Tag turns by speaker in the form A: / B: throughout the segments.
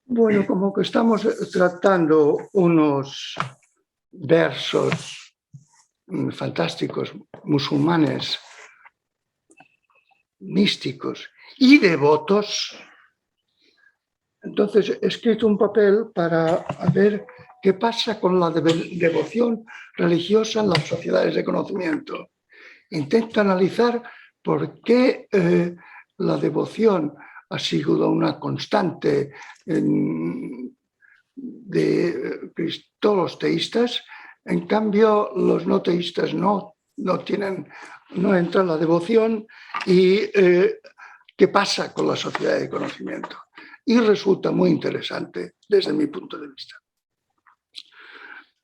A: Bueno, como que estamos tratando unos versos fantásticos musulmanes, místicos y devotos, entonces he escrito un papel para ver qué pasa con la devoción religiosa en las sociedades de conocimiento. Intento analizar por qué la devoción ha sido una constante de todos los teístas, en cambio los no teístas no entran en la devoción y qué pasa con la sociedad de conocimiento. Y resulta muy interesante desde mi punto de vista.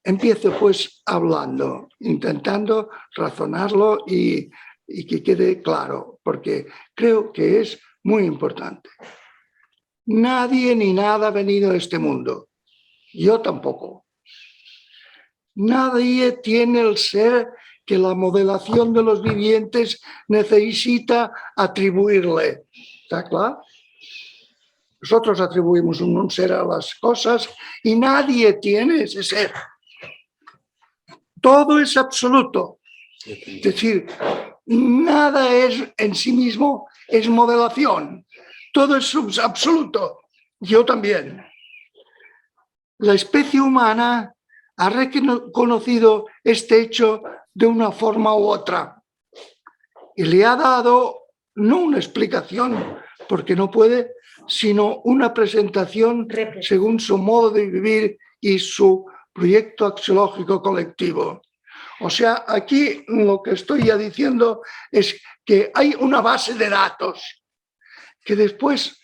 A: Empiezo pues hablando, intentando razonarlo y que quede claro, porque creo que es muy importante. Nadie ni nada ha venido a este mundo. Yo tampoco. Nadie tiene el ser que la modelación de los vivientes necesita atribuirle. ¿Está claro? Nosotros atribuimos un ser a las cosas y nadie tiene ese ser. Todo es absoluto. Es decir, nada es en sí mismo, es modelación. Todo es absoluto. Yo también. La especie humana ha reconocido este hecho de una forma u otra y le ha dado no una explicación, porque no puede, sino una presentación según su modo de vivir y su proyecto axiológico colectivo. O sea, aquí lo que estoy ya diciendo es que hay una base de datos que después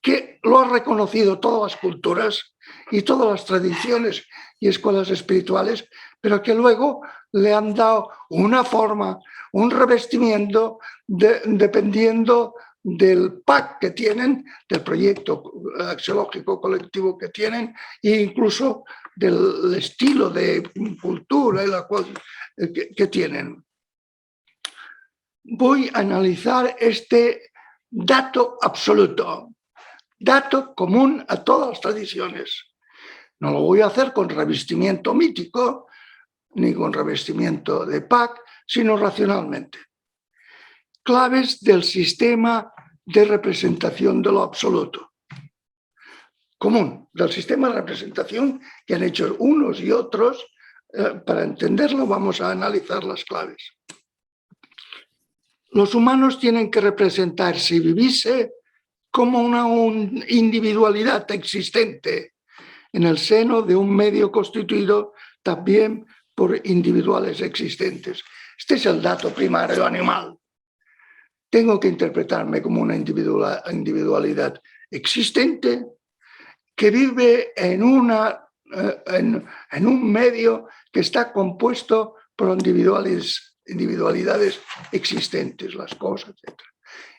A: que lo han reconocido todas las culturas y todas las tradiciones y escuelas espirituales, pero que luego le han dado una forma, un revestimiento dependiendo del PAC que tienen, del proyecto axiológico colectivo que tienen e incluso del estilo de cultura que tienen. Voy a analizar este dato absoluto, dato común a todas las tradiciones. No lo voy a hacer con revestimiento mítico, ni con revestimiento de PAC, sino racionalmente. Claves del sistema de representación de lo absoluto. Común, del sistema de representación que han hecho unos y otros. Para entenderlo vamos a analizar las claves. Los humanos tienen que representarse y vivirse como una individualidad existente en el seno de un medio constituido también por individuales existentes. Este es el dato primario animal. Tengo que interpretarme como una individualidad existente que vive en un medio que está compuesto por individualidades existentes, las cosas, etc.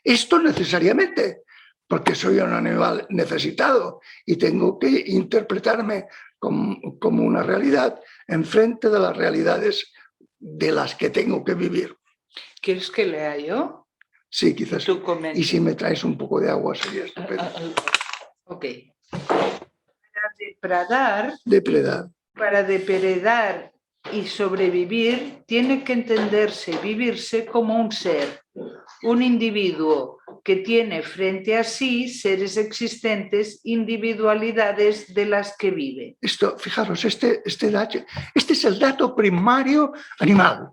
A: Esto necesariamente, porque soy un animal necesitado y tengo que interpretarme como una realidad enfrente de las realidades de las que tengo que vivir.
B: ¿Quieres que lea yo?
A: Sí, quizás. Y si me traes un poco de agua sería estupendo.
B: Ok. Para
A: depredar.
B: Para depredar y sobrevivir, tiene que entenderse, vivirse como un ser, un individuo que tiene frente a sí seres existentes, individualidades de las que vive.
A: Esto, fijaros, este es el dato primario animal.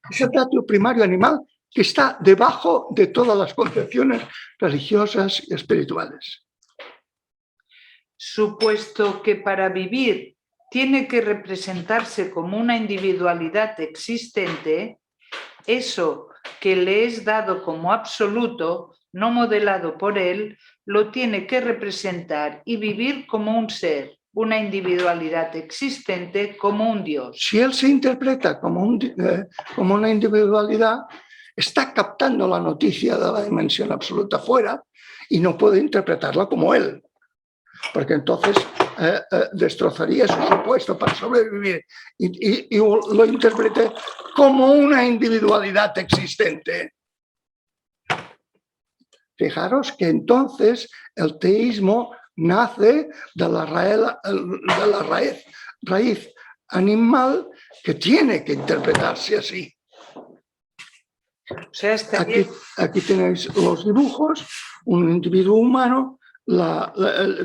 A: Es el dato primario animal que está debajo de todas las concepciones religiosas y espirituales.
B: Supuesto que para vivir tiene que representarse como una individualidad existente, eso que le es dado como absoluto, no modelado por él, lo tiene que representar y vivir como un ser, una individualidad existente, como un Dios.
A: Si él se interpreta como una individualidad, está captando la noticia de la dimensión absoluta fuera y no puede interpretarla como él, porque entonces destrozaría su supuesto para sobrevivir y lo interprete como una individualidad existente. Fijaros que entonces el teísmo nace de la raíz animal que tiene que interpretarse así.
B: O sea,
A: Aquí tenéis los dibujos. Un individuo humano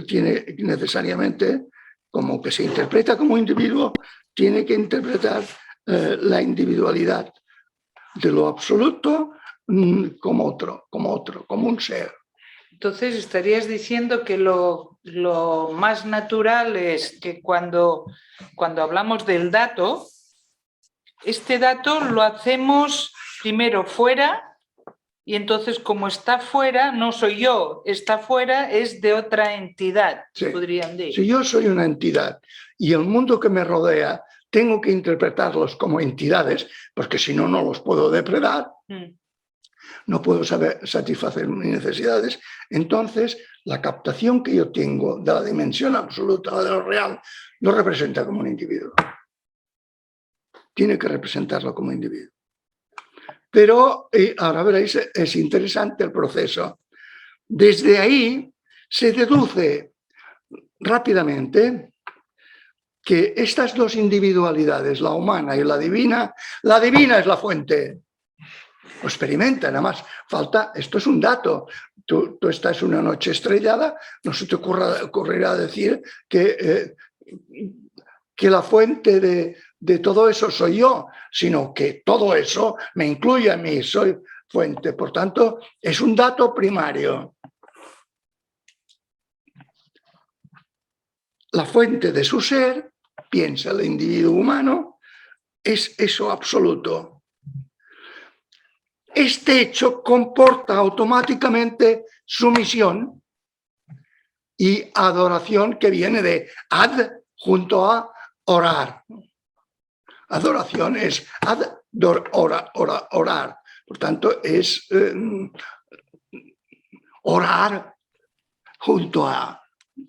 A: tiene necesariamente, como que se interpreta como individuo, tiene que interpretar la individualidad de lo absoluto como un ser.
B: Entonces estarías diciendo que lo más natural es que cuando hablamos del dato, este dato lo hacemos primero fuera y entonces como está fuera, no soy yo, está fuera es de otra entidad,
A: Sí.
B: podrían decir.
A: Si yo soy una entidad y el mundo que me rodea tengo que interpretarlos como entidades, porque si no, no los puedo depredar, no puedo satisfacer mis necesidades, entonces la captación que yo tengo de la dimensión absoluta de lo real lo representa como un individuo. Tiene que representarlo como individuo. Pero ahora veréis, es interesante el proceso. Desde ahí se deduce rápidamente que estas dos individualidades, la humana y la divina es la fuente. Lo experimenta, nada más falta, esto es un dato. Tú estás una noche estrellada, no se te ocurrirá decir que la fuente de todo eso soy yo, sino que todo eso me incluye a mí, soy fuente. Por tanto, es un dato primario. La fuente de su ser, piensa el individuo humano, es eso absoluto. Este hecho comporta automáticamente sumisión y adoración, que viene de ad junto a orar. Adoración es orar. Por tanto, es orar junto a,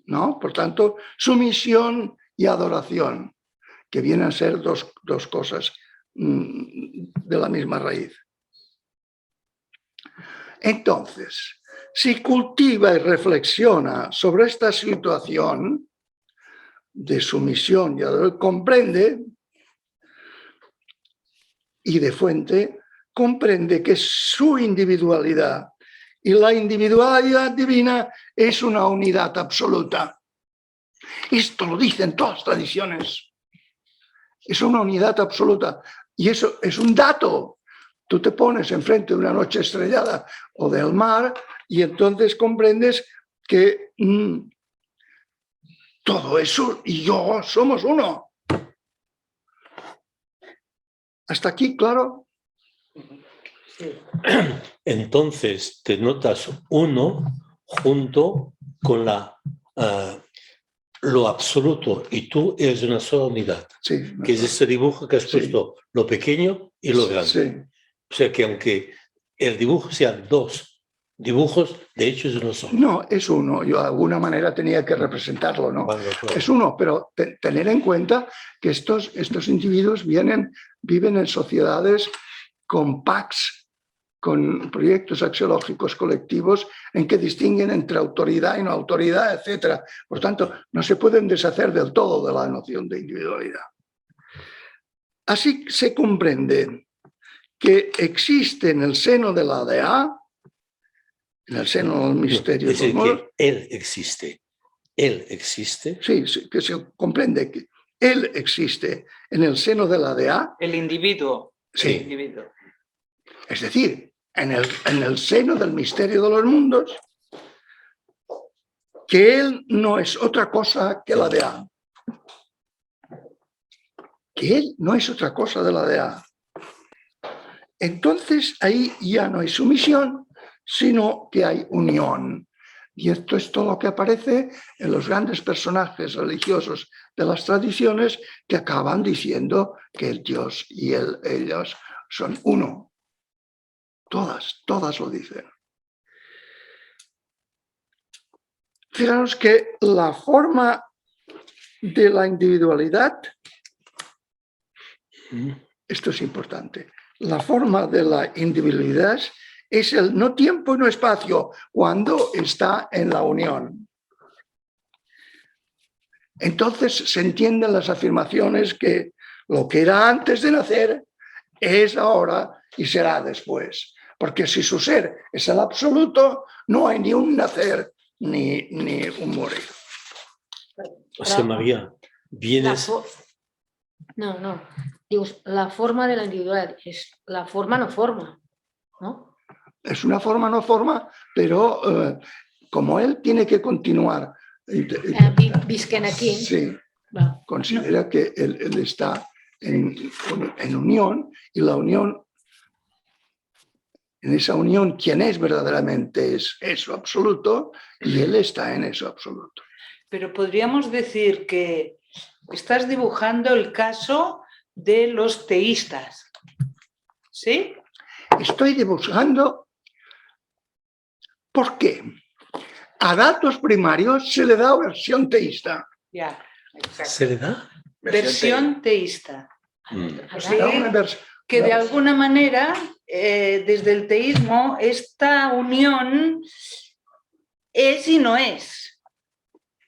A: ¿no? Por tanto, sumisión y adoración, que vienen a ser dos cosas de la misma raíz. Entonces, si cultiva y reflexiona sobre esta situación de sumisión y adoración, comprende, y de fuente, comprende que su individualidad y la individualidad divina es una unidad absoluta. Esto lo dicen todas las tradiciones. Es una unidad absoluta. Y eso es un dato. Tú te pones enfrente de una noche estrellada o del mar y entonces comprendes que todo eso y yo somos uno. ¿Hasta aquí, claro?
C: Entonces te notas uno junto con lo absoluto y tú eres una sola unidad.
A: Sí,
C: que es ese dibujo que has puesto, lo pequeño y lo grande.
A: Sí.
C: O sea que aunque el dibujo sean dos dibujos, de hecho es uno solo.
A: No, es uno. Yo de alguna manera tenía que representarlo, ¿no?
C: Vale, claro.
A: Es uno, pero tener en cuenta que estos individuos viven en sociedades con packs, con proyectos axiológicos colectivos en que distinguen entre autoridad y no autoridad, etc. Por tanto, no se pueden deshacer del todo de la noción de individualidad. Así se comprende que existe en el seno de la DA, en el seno del misterio.
C: Es decir, que él existe. Él existe.
A: Sí, que se comprende que él existe en el seno de la DA.
B: El individuo.
A: Sí.
B: El individuo.
A: Es decir, en el seno del misterio de los mundos, que él no es otra cosa que la DA. Que él no es otra cosa de la DA. Entonces ahí ya no hay sumisión, sino que hay unión. Y esto es todo lo que aparece en los grandes personajes religiosos de las tradiciones que acaban diciendo que el Dios y ellos son uno. Todas lo dicen. Fijaros que la forma de la individualidad, esto es importante, la forma de la individualidad es el no tiempo y no espacio cuando está en la unión. entonces se entienden las afirmaciones que lo que era antes de nacer es ahora y será después. Porque si su ser es el absoluto, no hay ni un nacer ni un morir.
C: O sea, María, vienes...
D: No. Dius, la forma de la individualidad es la forma no forma, ¿no?
A: Es una forma no forma, pero como él tiene que continuar...
D: Visquent aquí.
A: Sí,
D: Va.
A: considera que él está en unión y la unión, en esa unión, quien es verdaderamente es eso absoluto y él está en eso absoluto.
B: Pero podríamos decir que estás dibujando el caso de los teístas, ¿sí?
A: Estoy dibujando por qué. A datos primarios se le da versión teísta.
B: Ya, exacto.
C: ¿Se le da?
B: Versión teísta. O
A: Se da una
B: sea, que de alguna manera, desde el teísmo, esta unión es y no es.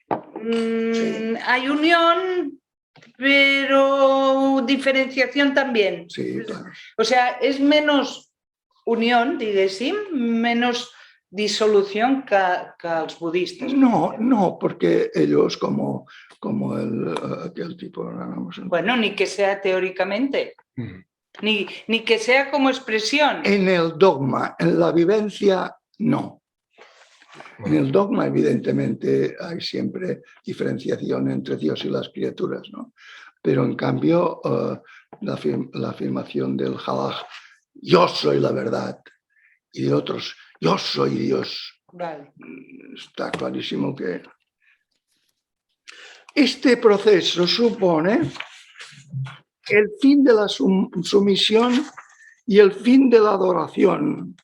A: Sí.
B: Hay unión, pero diferenciación también.
A: Sí, claro.
B: O sea, es menos unión, diguéssim, menos disolución que els budistes.
A: No, porque ellos como aquel tipo...
B: Bueno, ni que sea teóricamente, ni que sea como expresión.
A: En el dogma, en la vivencia, no. En el dogma, evidentemente, hay siempre diferenciación entre Dios y las criaturas, ¿no? Pero en cambio, la afirmación del halaj, yo soy la verdad, y de otros, yo soy Dios.
B: Vale.
A: Está clarísimo que este proceso supone el fin de la sumisión y el fin de la adoración.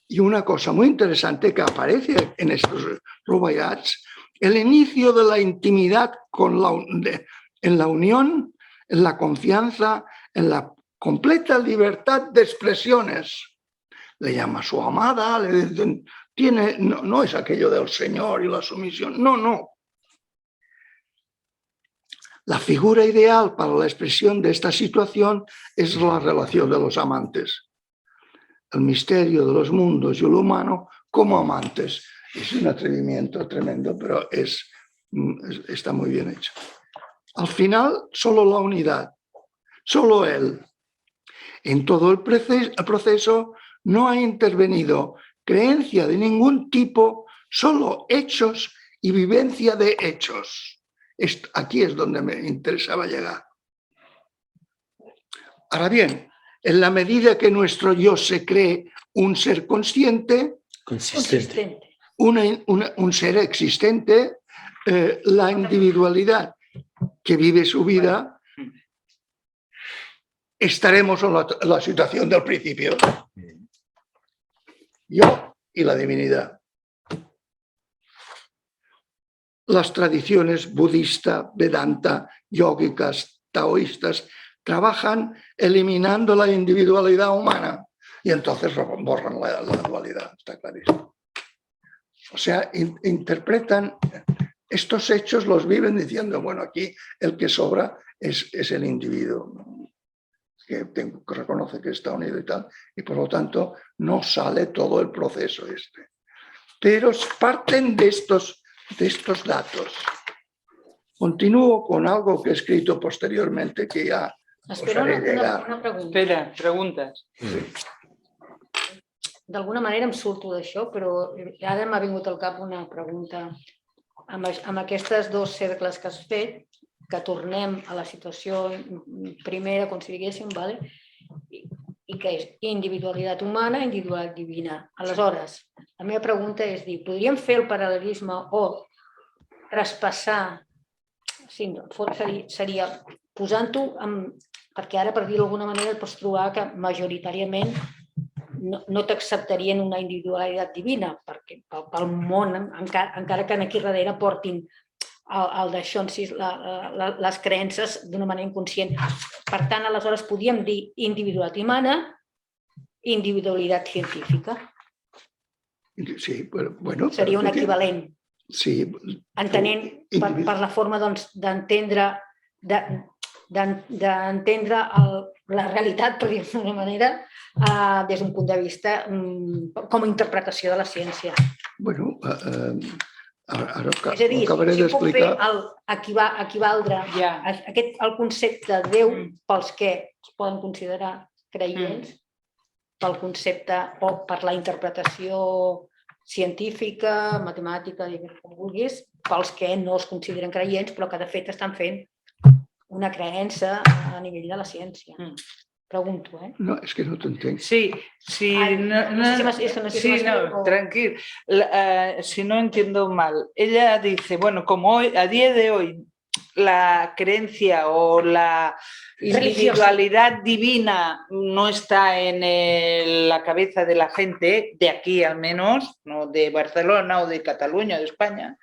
A: Y una cosa muy interesante que aparece en estos rubayats, el inicio de la intimidad en la unión, en la confianza, en la completa libertad de expresiones. Le llama su amada, le dicen, no es aquello del Señor y la sumisión, no. La figura ideal para la expresión de esta situación es la relación de los amantes. El misterio de los mundos y lo humano como amantes. Es un atrevimiento tremendo, pero está muy bien hecho. Al final, solo la unidad, solo él. En todo el proceso no ha intervenido creencia de ningún tipo, solo hechos y vivencia de hechos. Aquí es donde me interesaba llegar. Ahora bien, en la medida que nuestro yo se cree un ser consciente,
C: Consistente.
A: un ser existente, la individualidad que vive su vida, estaremos en la situación del principio. Yo y la divinidad. Las tradiciones budista, vedanta, yógicas, taoístas, trabajan eliminando la individualidad humana y entonces borran la dualidad, está clarísimo. O sea, interpretan estos hechos, los viven diciendo, bueno, aquí el que sobra es el individuo, que reconoce que está unido y tal, y por lo tanto no sale todo el proceso este. Pero parten de estos datos. Continúo con algo que he escrito posteriormente que ya
D: Espera una pregunta.
B: Espera, preguntes.
D: D'alguna manera em surto d'això, però ara m'ha vingut al cap una pregunta. Amb aquests dos cercles que has fet, que tornem a la situació primera, com si diguéssim, i que és individualitat humana, individualitat divina. Aleshores, la meva pregunta és dir, podríem fer el paral·lelisme o traspassar, seria posant-ho, perquè ara, per dir-ho d'alguna manera, et pots trobar que majoritàriament no t'acceptarien una individualitat divina, perquè pel món, encara que aquí darrere portin el d'això, les creences d'una manera inconscient. Per tant, aleshores podríem dir individualitat humana, individualitat científica.
A: Sí, bueno.
D: Seria un equivalent.
A: Sí,
D: entenent per la forma d'entendre la realitat, per dir-ho d'una manera, des d'un punt de vista com a interpretació de la ciència.
A: Bueno, ara
D: És a dir,
A: acabaré
D: si puc fer
A: d'explicar.
D: equivaldre el concepte de Déu pels que es poden considerar creients, pel concepte o per la interpretació científica, matemàtica, com vulguis, pels que no es consideren creients, però que de fet estan fent una creença a nivell de la ciència. Pregunto, ¿eh?
A: No, es que no te entiendo.
B: Sí, sí, tranquilo. Si no entiendo mal, ella dice, bueno, como hoy, a día de hoy, la creencia o la individualidad divina no está en la cabeza de la gente, de aquí al menos, no de Barcelona o de Cataluña, de España.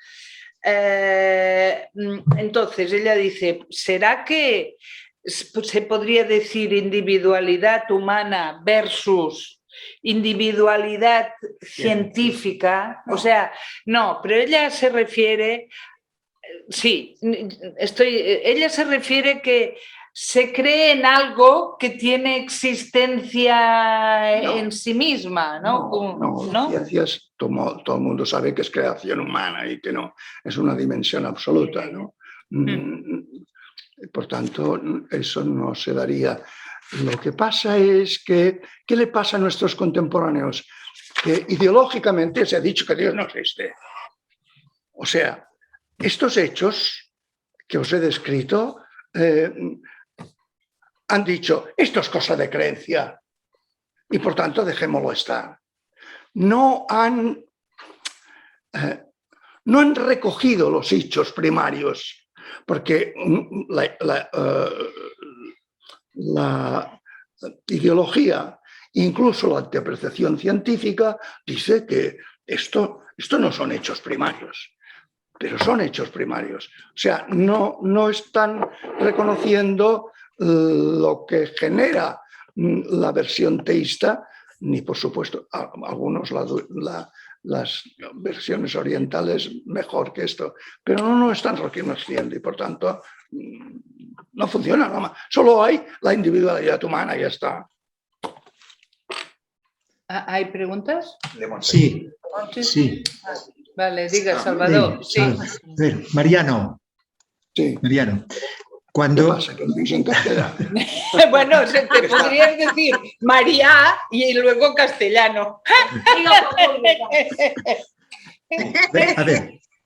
B: Entonces ella dice, ¿será que se podría decir individualidad humana versus individualidad científica? O sea, no, pero ella se refiere, sí, ella se refiere que se cree en algo que tiene existencia en sí misma, ¿no?
A: No, ciencias, todo el mundo sabe que es creación humana y que no es una dimensión absoluta, ¿no? Por tanto, eso no se daría. Lo que pasa es que, ¿qué le pasa a nuestros contemporáneos? Que ideológicamente se ha dicho que Dios no existe. O sea, estos hechos que os he descrito han dicho, esto es cosa de creencia y por tanto dejémoslo estar. No han recogido los hechos primarios, porque la ideología, incluso la interpretación científica, dice que esto no son hechos primarios, pero son hechos primarios. O sea, no están reconociendo lo que genera la versión teísta, ni por supuesto, algunos las versiones orientales mejor que esto, pero no están reconociendo y por tanto no funciona nada más. Solo hay la individualidad humana y ya está.
B: ¿Hay preguntas?
E: Sí, sí.
B: Vale, diga, Salvador. Sí.
E: A ver, Mariano.
A: Sí.
E: Mariano.
A: ¿Qué pasa? ¿Que dice en castellano?
B: Bueno, te podrías decir María y luego castellano.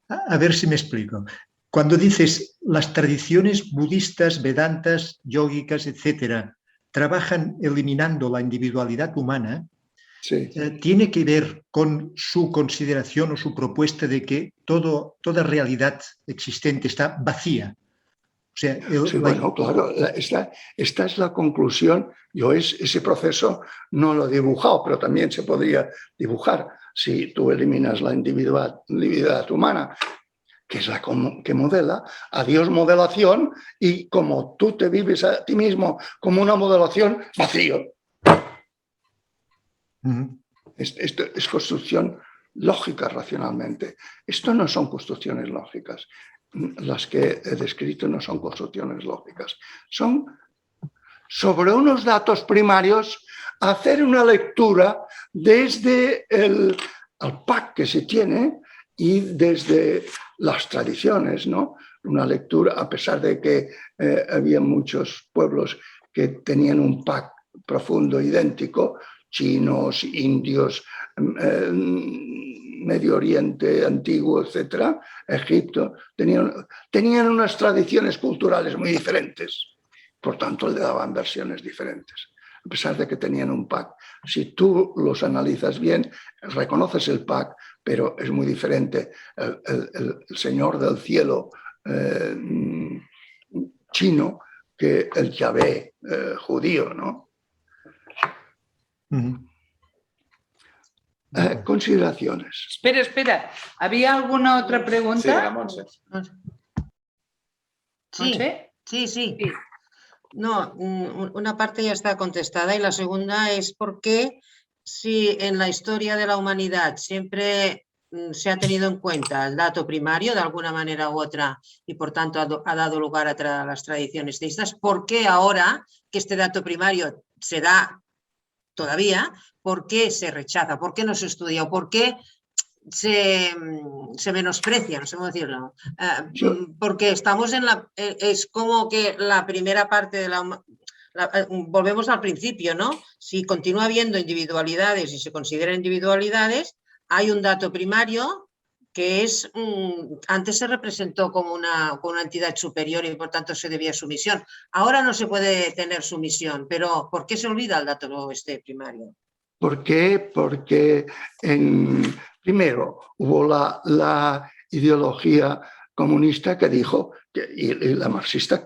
E: A ver si me explico. Cuando dices las tradiciones budistas, vedantas, yógicas, etcétera, trabajan eliminando la individualidad humana,
A: sí.
E: ¿Tiene que ver con su consideración o su propuesta de que toda realidad existente está vacía? O sea,
A: sí, bueno, claro, esta es la conclusión. Yo ese proceso no lo he dibujado, pero también se podría dibujar si tú eliminas la individualidad humana, que es la que modela, a Dios modelación, y como tú te vives a ti mismo como una modelación, vacío. Esto es construcción lógica racionalmente. Esto no son construcciones lógicas. Las que he descrito no son construcciones lógicas. Son sobre unos datos primarios hacer una lectura desde el PAC que se tiene y desde las tradiciones, ¿no? Una lectura, a pesar de que había muchos pueblos que tenían un PAC profundo idéntico, chinos, indios, Medio Oriente antiguo, etcétera, Egipto, tenían unas tradiciones culturales muy diferentes. Por tanto, le daban versiones diferentes. A pesar de que tenían un PAC. Si tú los analizas bien, reconoces el PAC, pero es muy diferente el Señor del Cielo chino que el Yahvé judío, ¿no? Consideraciones.
B: Espera. ¿Había alguna otra pregunta?
F: Sí. No, una parte ya está contestada y la segunda es por qué si en la historia de la humanidad siempre se ha tenido en cuenta el dato primario de alguna manera u otra y por tanto ha dado lugar a las tradiciones teístas. ¿Por qué ahora que este dato primario se da todavía, por qué se rechaza, por qué no se estudia o por qué se menosprecia, no sé cómo decirlo? Porque estamos en es como que la primera parte de volvemos al principio, ¿no? Si continúa habiendo individualidades y se consideran individualidades, hay un dato primario que es, antes se representó como una entidad superior y por tanto se debía sumisión. Ahora no se puede tener sumisión, pero ¿por qué se olvida el dato primario?
A: ¿Por qué? Porque primero hubo la ideología comunista que dijo, y la marxista,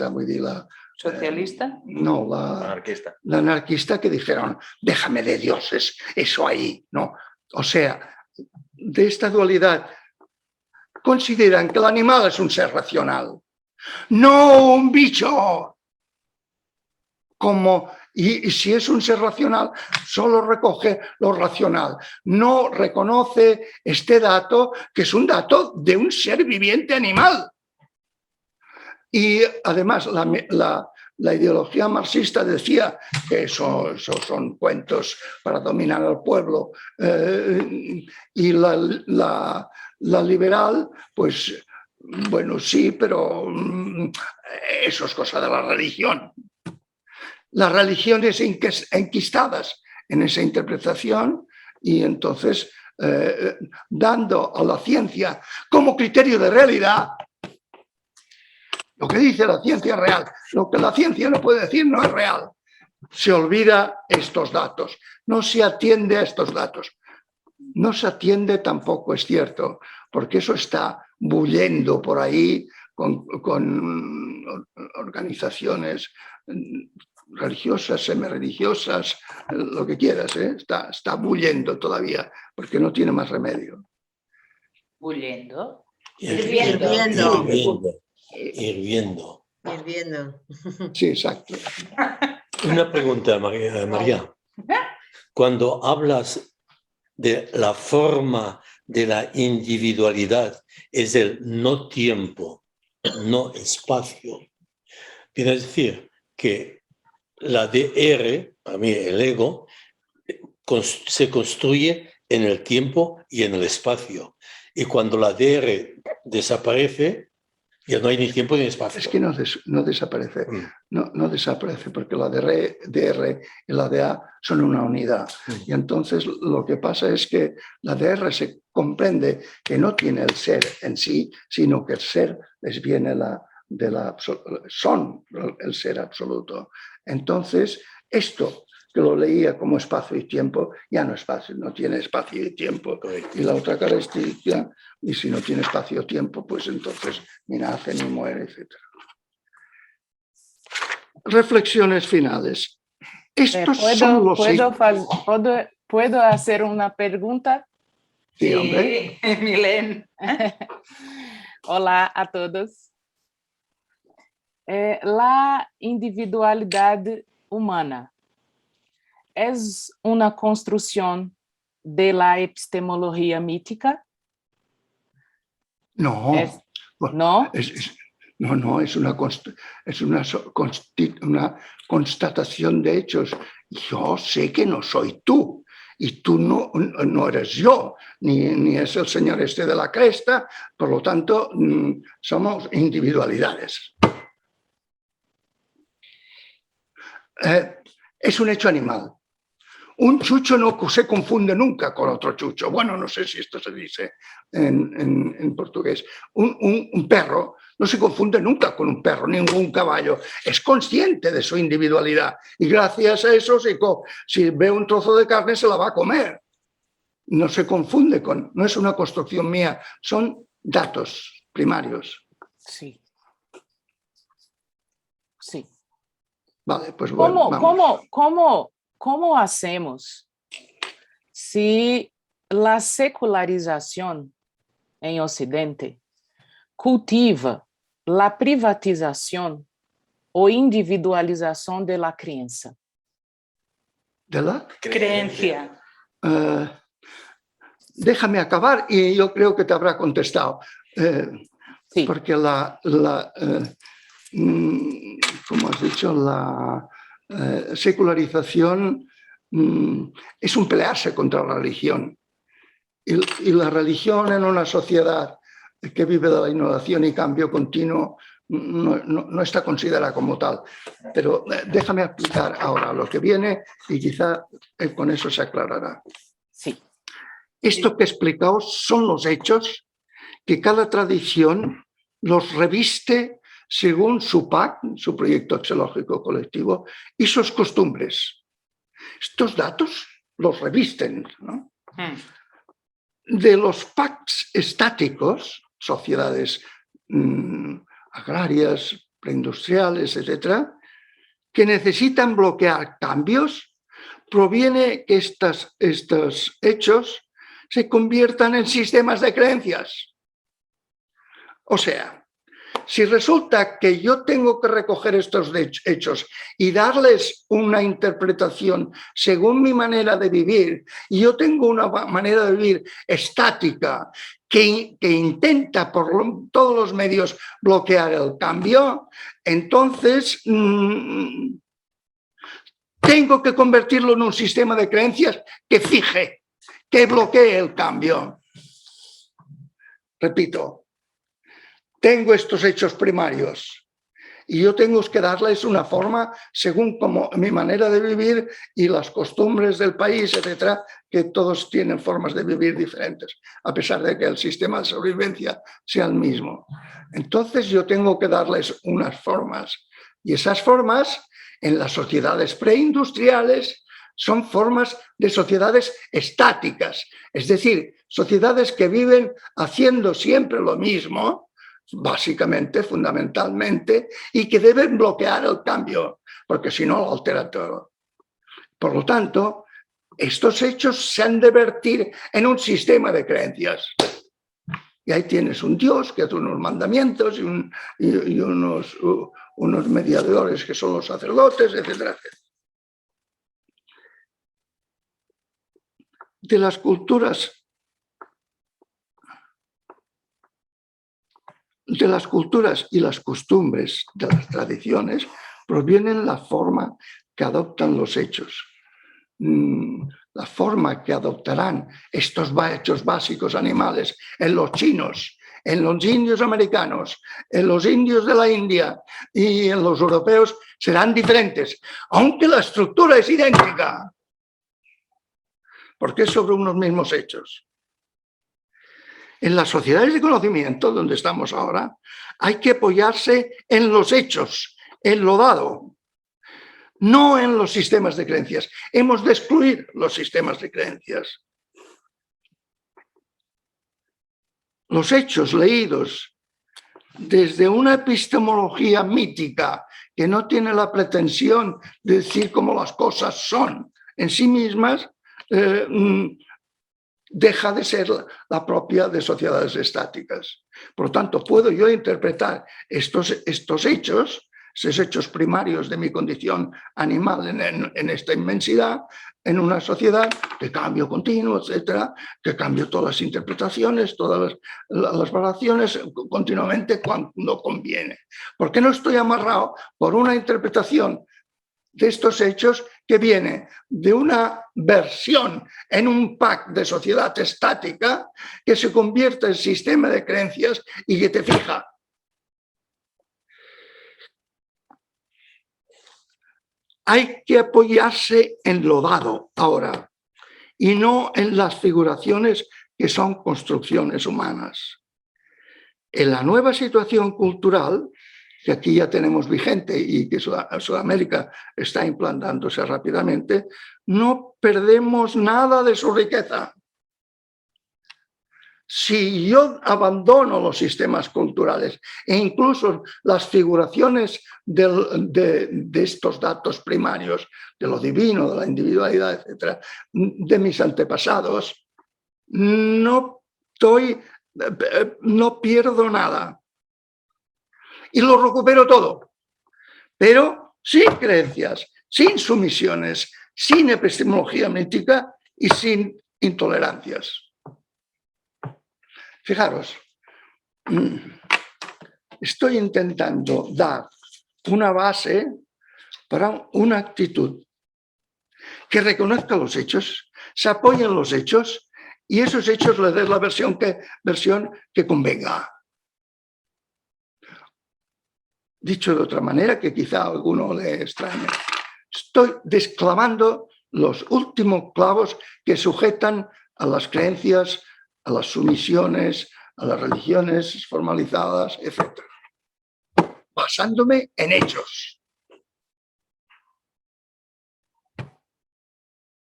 A: voy a decir,
B: ¿Socialista?
A: no, la anarquista que dijeron, déjame de dioses, eso ahí, ¿no? O sea, de esta dualidad consideran que el animal es un ser racional, no un bicho. Y si es un ser racional, solo recoge lo racional. No reconoce este dato, que es un dato de un ser viviente animal. Y además, la ideología marxista decía que eso son cuentos para dominar al pueblo. Y la liberal, pues, bueno, sí, pero eso es cosa de la religión. Las religiones enquistadas en esa interpretación y entonces dando a la ciencia como criterio de realidad lo que dice la ciencia real, lo que la ciencia no puede decir no es real. Se olvida estos datos, no se atiende a estos datos. No se atiende tampoco, es cierto, porque eso está bullendo por ahí con organizaciones religiosas, semirreligiosas, lo que quieras, está bullendo todavía, porque no tiene más remedio.
B: ¿Bullendo?
C: Hirviendo.
A: Sí, exacto.
C: Una pregunta, María. Cuando hablas de la forma de la individualidad, es el no tiempo, no espacio. Quiere decir que la DR, para mí el ego, se construye en el tiempo y en el espacio. Y cuando la DR desaparece, ya no hay ni tiempo ni espacio.
A: Es que no desaparece. No desaparece porque la DR y la DA son una unidad. Y entonces lo que pasa es que la DR se comprende que no tiene el ser en sí, sino que el ser les viene son el ser absoluto. Entonces, esto que lo leía como espacio y tiempo, ya no es fácil, no tiene espacio y tiempo. Y la otra característica, y si no tiene espacio y tiempo, pues entonces ni nace ni muere, etc. Reflexiones finales. Estos son los
G: ¿Puedo hacer una pregunta?
A: Sí, hombre.
B: Milén.
G: Hola a todos. La individualidad humana es una construcción de la epistemología mítica?
A: No.
G: ¿No?
A: No, es una constatación de hechos. Yo sé que no soy tú y tú no eres yo, ni es el señor este de la cresta, por lo tanto somos individualidades. Es un hecho animal. Un chucho no se confunde nunca con otro chucho. Bueno, no sé si esto se dice en portugués. Un perro no se confunde nunca con un perro, ningún caballo. Es consciente de su individualidad y gracias a eso, si ve un trozo de carne, se la va a comer. No se confunde no es una construcción mía, son datos primarios.
G: Sí. Sí.
A: Vale, pues bueno, vamos.
G: ¿Cómo hacemos si la secularización en Occidente cultiva la privatización o individualización de la creencia?
A: ¿De la?
B: Creencia.
A: déjame acabar y yo creo que te habrá contestado.
G: Sí.
A: Porque como has dicho, la secularización es un pelearse contra la religión. Y la religión en una sociedad que vive de la innovación y cambio continuo no está considerada como tal. Pero déjame explicar ahora lo que viene y quizá con eso se aclarará.
G: Sí.
A: Esto que he explicado son los hechos que cada tradición los reviste según su PAC, su proyecto axiológico colectivo, y sus costumbres. Estos datos los revisten, ¿no? De los PACs estáticos, sociedades agrarias, preindustriales, etcétera, que necesitan bloquear cambios, proviene que estos hechos se conviertan en sistemas de creencias. O sea, si resulta que yo tengo que recoger estos hechos y darles una interpretación según mi manera de vivir, y yo tengo una manera de vivir estática que intenta por todos los medios bloquear el cambio, entonces tengo que convertirlo en un sistema de creencias que fije, que bloquee el cambio. Repito. Tengo estos hechos primarios y yo tengo que darles una forma según como mi manera de vivir y las costumbres del país, etcétera, que todos tienen formas de vivir diferentes, a pesar de que el sistema de sobrevivencia sea el mismo. Entonces yo tengo que darles unas formas y esas formas en las sociedades preindustriales son formas de sociedades estáticas, es decir, sociedades que viven haciendo siempre lo mismo, básicamente, fundamentalmente, y que deben bloquear el cambio, porque si no lo altera todo. Por lo tanto, estos hechos se han de vertir en un sistema de creencias. Y ahí tienes un Dios que hace unos mandamientos y unos mediadores que son los sacerdotes, etcétera, etcétera. De las culturas y las costumbres de las tradiciones provienen la forma que adoptan los hechos, la forma que adoptarán estos hechos básicos animales en los chinos, en los indios americanos, en los indios de la India y en los europeos serán diferentes, aunque la estructura es idéntica, porque es sobre unos mismos hechos. En las sociedades de conocimiento, donde estamos ahora, hay que apoyarse en los hechos, en lo dado, no en los sistemas de creencias. Hemos de excluir los sistemas de creencias. Los hechos leídos desde una epistemología mítica que no tiene la pretensión de decir cómo las cosas son en sí mismas, deja de ser la propia de sociedades estáticas. Por lo tanto, puedo yo interpretar estos hechos, esos hechos primarios de mi condición animal en esta inmensidad, en una sociedad de cambio continuo, etcétera, que cambio todas las interpretaciones, todas las variaciones continuamente cuando conviene. Porque no estoy amarrado por una interpretación de estos hechos que viene de una versión en un pack de sociedad estática que se convierte en sistema de creencias y que te fija. Hay que apoyarse en lo dado ahora y no en las figuraciones que son construcciones humanas. En la nueva situación cultural, que aquí ya tenemos vigente y que Sudamérica está implantándose rápidamente, no perdemos nada de su riqueza. Si yo abandono los sistemas culturales e incluso las figuraciones de estos datos primarios, de lo divino, de la individualidad, etcétera, de mis antepasados, no pierdo nada. Y lo recupero todo, pero sin creencias, sin sumisiones, sin epistemología mítica y sin intolerancias. Fijaros, estoy intentando dar una base para una actitud que reconozca los hechos, se apoye en los hechos y esos hechos le dé la versión que convenga. Dicho de otra manera, que quizá a alguno le extrañe, estoy desclavando los últimos clavos que sujetan a las creencias, a las sumisiones, a las religiones formalizadas, etc. Basándome en hechos.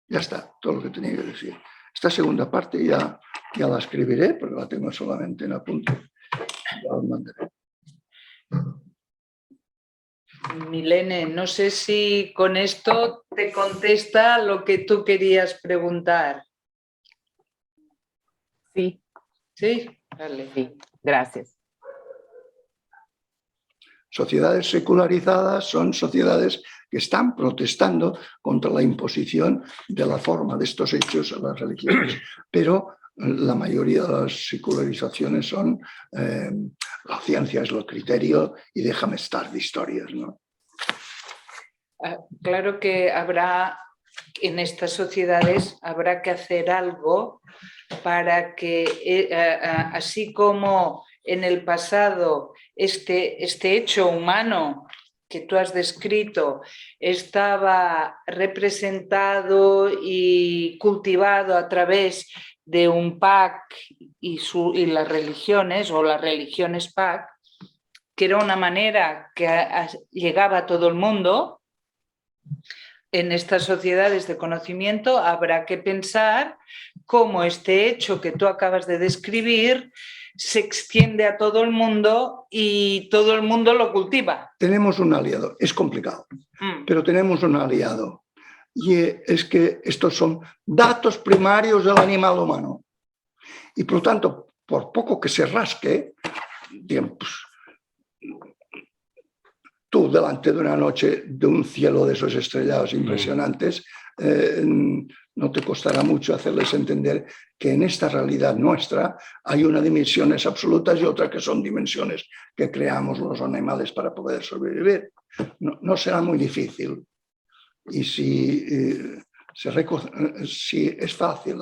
A: Ya está, todo lo que tenía que decir. Esta segunda parte ya la escribiré, porque la tengo solamente en apunte. Ya os mandaré.
B: Milene, no sé si con esto te contesta lo que tú querías preguntar.
G: Sí,
B: ¿Sí? Vale.
G: sí, gracias.
A: Sociedades secularizadas son sociedades que están protestando contra la imposición de la forma de estos hechos a las religiones, pero la mayoría de las secularizaciones son la ciencia es el criterio y déjame estar de historias, ¿no?
B: Claro que habrá, en estas sociedades, habrá que hacer algo para que, así como en el pasado este hecho humano que tú has descrito estaba representado y cultivado a través de un PAC y las religiones, o las religiones PAC, que era una manera que llegaba a todo el mundo. En estas sociedades de conocimiento habrá que pensar cómo este hecho que tú acabas de describir se extiende a todo el mundo y todo el mundo lo cultiva.
A: Tenemos un aliado, es complicado, pero tenemos un aliado. Y es que estos son datos primarios del animal humano. Y por lo tanto, por poco que se rasque, digamos, tú delante de una noche de un cielo de esos estrellados impresionantes, no te costará mucho hacerles entender que en esta realidad nuestra hay una dimensiones absolutas y otra que son dimensiones que creamos los animales para poder sobrevivir. No será muy difícil. Y si es fácil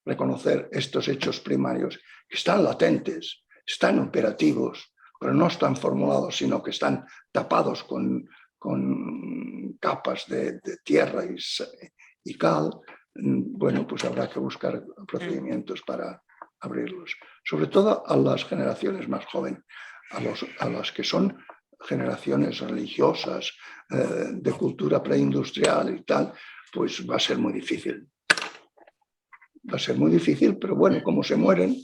A: reconocer estos hechos primarios que están latentes, están operativos, pero no están formulados, sino que están tapados con capas de tierra y cal, bueno, pues habrá que buscar procedimientos para abrirlos. Sobre todo a las generaciones más jóvenes, a las que son generaciones religiosas, de cultura preindustrial y tal, pues va a ser muy difícil. Va a ser muy difícil, pero bueno, como se mueren...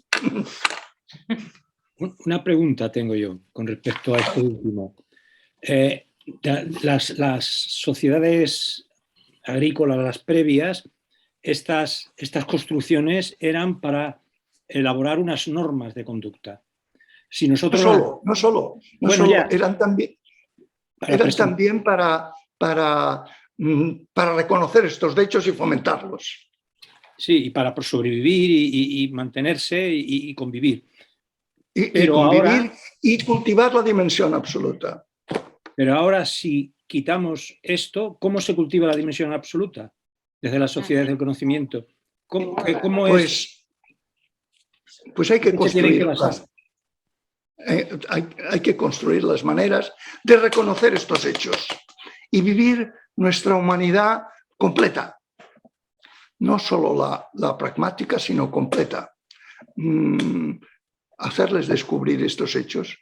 H: Una pregunta tengo yo con respecto a esto último. Las sociedades agrícolas, las previas, estas construcciones eran para elaborar unas normas de conducta. Si nosotros
A: No solo, eran también para reconocer estos hechos y fomentarlos.
H: Sí, y para sobrevivir y mantenerse y convivir.
A: Y convivir y cultivar la dimensión absoluta.
H: Pero ahora, si quitamos esto, ¿cómo se cultiva la dimensión absoluta desde las sociedades del conocimiento? ¿Cómo es?
A: Pues hay que construirlas. Hay que construir las maneras de reconocer estos hechos y vivir nuestra humanidad completa. No solo la pragmática, sino completa. Hacerles descubrir estos hechos.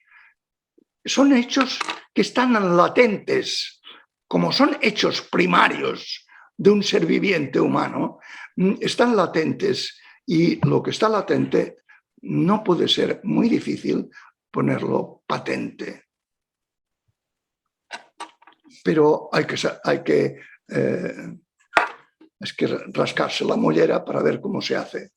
A: Son hechos que están latentes, como son hechos primarios de un ser viviente humano, están latentes y lo que está latente no puede ser muy difícil ponerlo patente. Pero hay que rascarse la mollera para ver cómo se hace.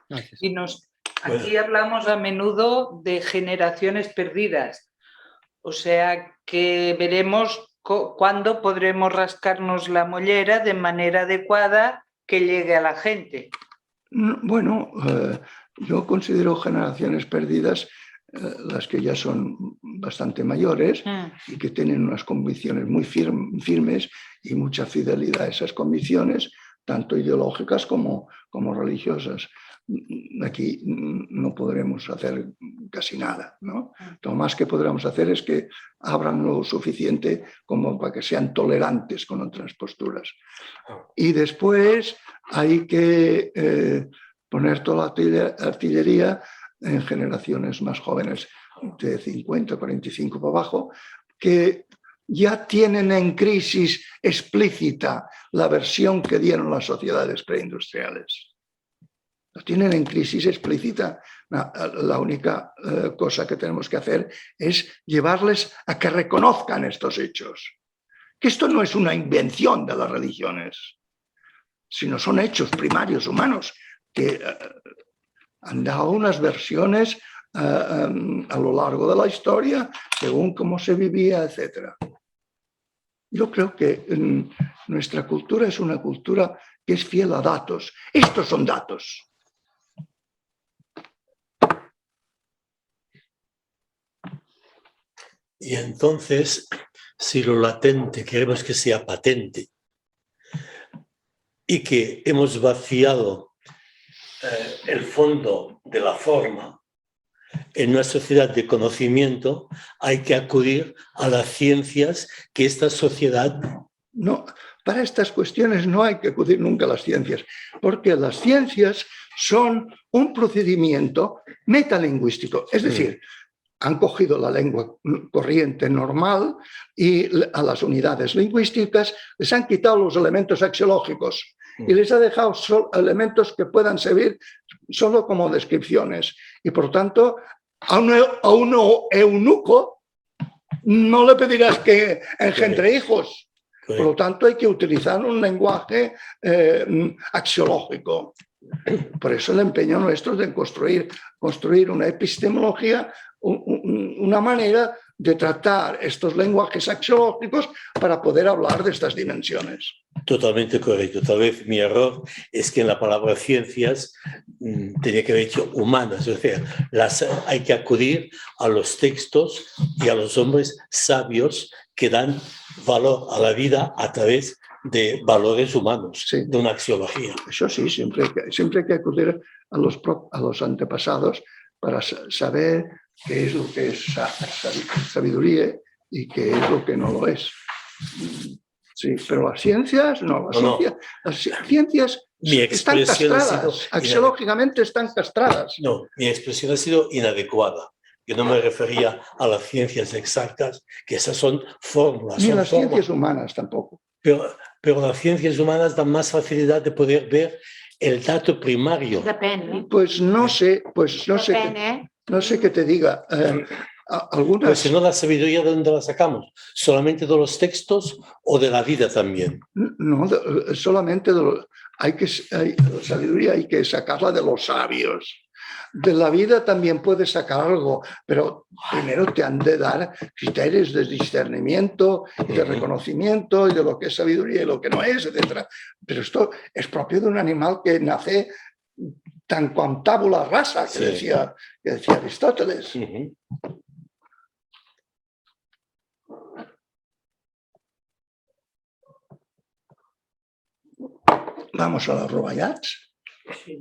H: Gracias.
B: Aquí hablamos a menudo de generaciones perdidas, o sea que veremos cuándo podremos rascarnos la mollera de manera adecuada que llegue a la gente.
A: Bueno, yo considero generaciones perdidas las que ya son bastante mayores y que tienen unas convicciones muy firmes y mucha fidelidad a esas convicciones, tanto ideológicas como religiosas. Aquí no podremos hacer casi nada, ¿no? Lo más que podremos hacer es que abran lo suficiente como para que sean tolerantes con otras posturas. Y después hay que poner toda la artillería en generaciones más jóvenes, de 50, 45 para abajo, que ya tienen en crisis explícita la versión que dieron las sociedades preindustriales. Lo tienen en crisis explícita. La única cosa que tenemos que hacer es llevarles a que reconozcan estos hechos. Que esto no es una invención de las religiones, sino son hechos primarios humanos que han dado unas versiones a lo largo de la historia según cómo se vivía, etc. Yo creo que nuestra cultura es una cultura que es fiel a datos. Estos son datos.
C: Y entonces, si lo latente queremos que sea patente y que hemos vaciado el fondo de la forma en una sociedad de conocimiento, hay que acudir a las ciencias que esta sociedad...
A: No, para estas cuestiones no hay que acudir nunca a las ciencias, porque las ciencias son un procedimiento metalingüístico, es decir, han cogido la lengua corriente normal y a las unidades lingüísticas les han quitado los elementos axiológicos y les ha dejado elementos que puedan servir solo como descripciones. Y por tanto, a un eunuco no le pedirás que engendre hijos. Por lo tanto, hay que utilizar un lenguaje axiológico. Por eso el empeño nuestro es de construir una epistemología, una manera de tratar estos lenguajes axiológicos para poder hablar de estas dimensiones.
C: Totalmente correcto. Tal vez mi error es que en la palabra ciencias tenía que haber dicho humanas. O sea, hay que acudir a los textos y a los hombres sabios que dan valor a la vida a través de valores humanos,
A: sí,
C: de una axiología.
A: Eso sí, siempre hay que acudir a los antepasados para saber qué es lo que es sabiduría y qué es lo que no lo es. Sí, pero las ciencias, no, las ciencias están castradas, axiológicamente están castradas.
C: No, mi expresión ha sido inadecuada. Yo no me refería a las ciencias exactas, que esas son fórmulas.
A: Ni las ciencias humanas tampoco.
C: Pero las ciencias humanas dan más facilidad de poder ver el dato primario.
D: Depèn,
A: Pues no sé
D: Depèn,
A: no sé qué te diga. Algunas...
C: Pues si no, la sabiduría, ¿de dónde la sacamos? ¿Solamente de los textos o de la vida también?
A: No, solamente la sabiduría hay que sacarla de los sabios. De la vida también puedes sacar algo, pero primero te han de dar criterios de discernimiento, de reconocimiento, y de lo que es sabiduría y lo que no es, etc. Pero esto es propio de un animal que nace tan con tabula rasa, que decía Aristóteles. Vamos a los Rubaiyats.
B: Sí.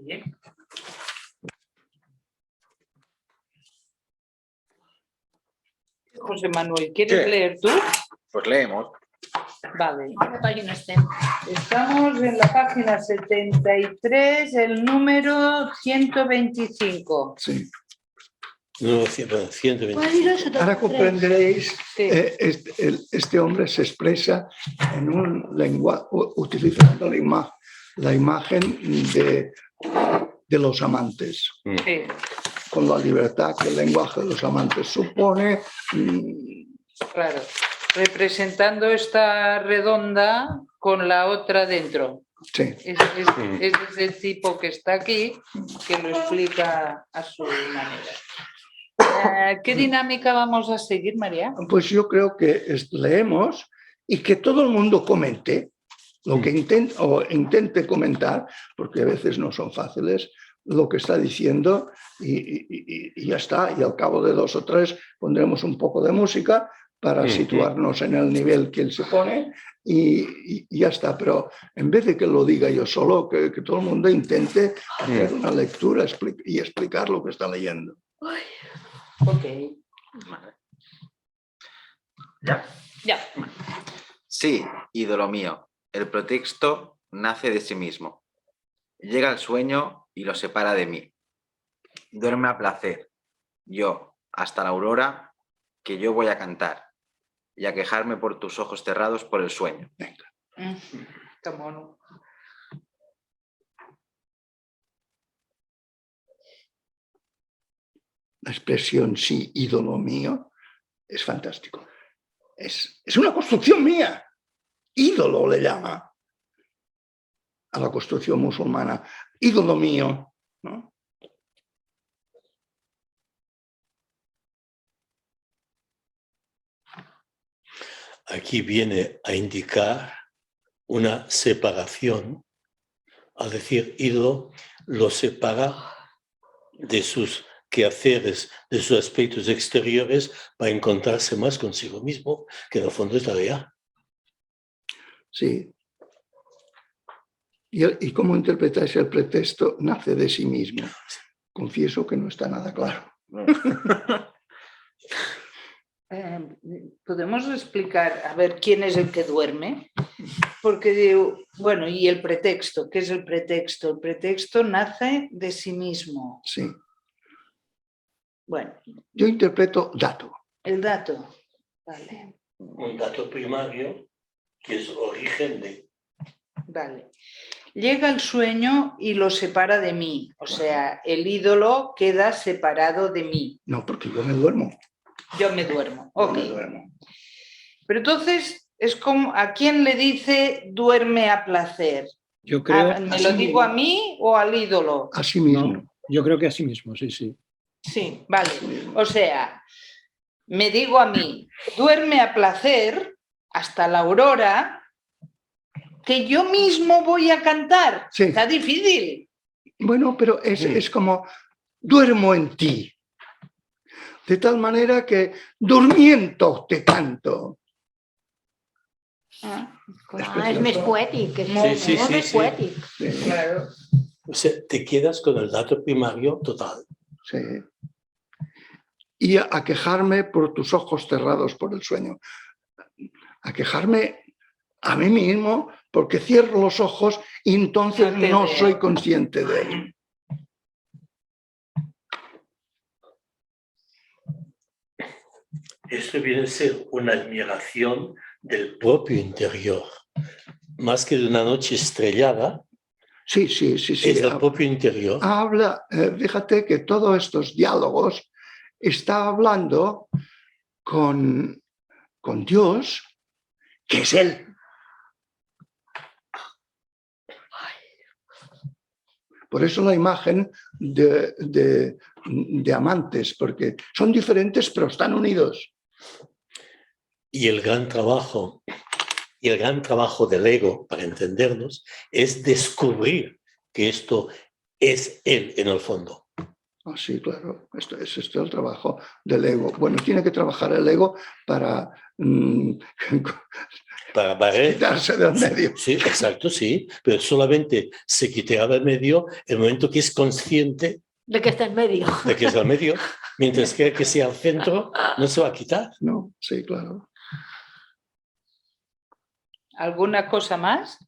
B: José Manuel, ¿quieres leer tú?
I: Pues leemos.
B: Vale.
D: a la pàgina estem.
B: Estamos en la página 73, el número 125.
A: Sí.
C: No, 120.
A: Ahora comprenderéis,
B: Sí.
A: este hombre se expresa en un lenguaje, utilizando la imagen de los amantes,
B: Sí.
A: con la libertad que el lenguaje de los amantes supone.
B: Claro, representando esta redonda con la otra dentro.
A: Sí.
B: Es ese tipo que está aquí, que lo explica a su manera. ¿Qué dinámica vamos a seguir, María?
A: Pues yo creo que leemos y que todo el mundo comente lo que intente comentar, porque a veces no son fáciles, lo que está diciendo y ya está. Y al cabo de 2 o 3 pondremos un poco de música para situarnos en el nivel que él se pone y ya está. Pero en vez de que lo diga yo solo, que todo el mundo intente hacer una lectura y explicar lo que está leyendo.
B: Ok.
I: ¿Ya?
D: Ya.
I: Sí, ídolo mío, el pretexto nace de sí mismo. Llega el sueño y lo separa de mí. Duerme a placer, yo, hasta la aurora, que yo voy a cantar y a quejarme por tus ojos cerrados por el sueño.
B: Está mono.
A: La expresión sí, ídolo mío, es fantástico. Es una construcción mía. Ídolo le llama a la construcción musulmana. Ídolo mío, ¿no?
C: Aquí viene a indicar una separación. Al decir ídolo, lo separa de sus quehaceres, de sus aspectos exteriores, para encontrarse más consigo mismo, que en el fondo es la realidad.
A: Sí. ¿Y cómo interpretáis el pretexto? Nace de sí mismo. Confieso que no está nada claro.
B: ¿Podemos explicar, a ver, quién es el que duerme? Porque, bueno, y el pretexto, ¿qué es el pretexto? El pretexto nace de sí mismo.
A: Sí.
B: Bueno,
A: Yo interpreto dato.
B: el dato. Vale,
C: Un dato primario que es origen de...
B: vale. Llega el sueño y lo separa de mí. O sea, el ídolo queda separado de mí.
A: No, porque yo me duermo.
B: Yo me duermo.
A: Yo
B: Ok.
A: me duermo.
B: Pero entonces, es como, ¿a quién le dice duerme a placer?
H: Yo creo...
B: ¿Me lo digo a mí o al ídolo?
A: A sí mismo.
H: No, yo creo que así mismo, sí, sí.
B: Sí, vale. O sea, me digo a mí, duerme a placer hasta la aurora, que yo mismo voy a cantar.
A: Sí.
B: Está difícil.
A: Bueno, pero es como duermo en ti. De tal manera que durmiendo te canto.
D: Clar, és més poètic. És
C: Sí,
D: molt,
C: sí,
D: molt
C: sí,
D: més
C: sí.
D: poètic.
B: Claro.
C: O sea, te quedas con el dato primario total.
A: Sí. Y a quejarme por tus ojos cerrados por el sueño. A quejarme a mí mismo porque cierro los ojos y entonces
B: No te
A: no
B: veo.
A: soy consciente de él.
C: Esto viene a ser una admiración del propio interior. Más que de una noche estrellada,
A: Sí, sí, sí, sí.
C: es el propio interior.
A: Habla, fíjate que todos estos diálogos está hablando con Dios, que es Él. Por eso la imagen de amantes, porque son diferentes pero están unidos.
C: Y el gran trabajo del ego, para entendernos, es descubrir que esto es él en el fondo.
A: Oh, sí, claro, esto es el trabajo del ego. Bueno, tiene que trabajar el ego para
C: Para barrer.
A: quitarse del medio.
C: Sí, exacto, sí, pero solamente se quitará del medio el momento que es consciente
D: De que està en medio.
C: de que es el medio, mientras que sea al centro, no se va a quitar.
A: No, sí, claro.
B: ¿Alguna cosa más?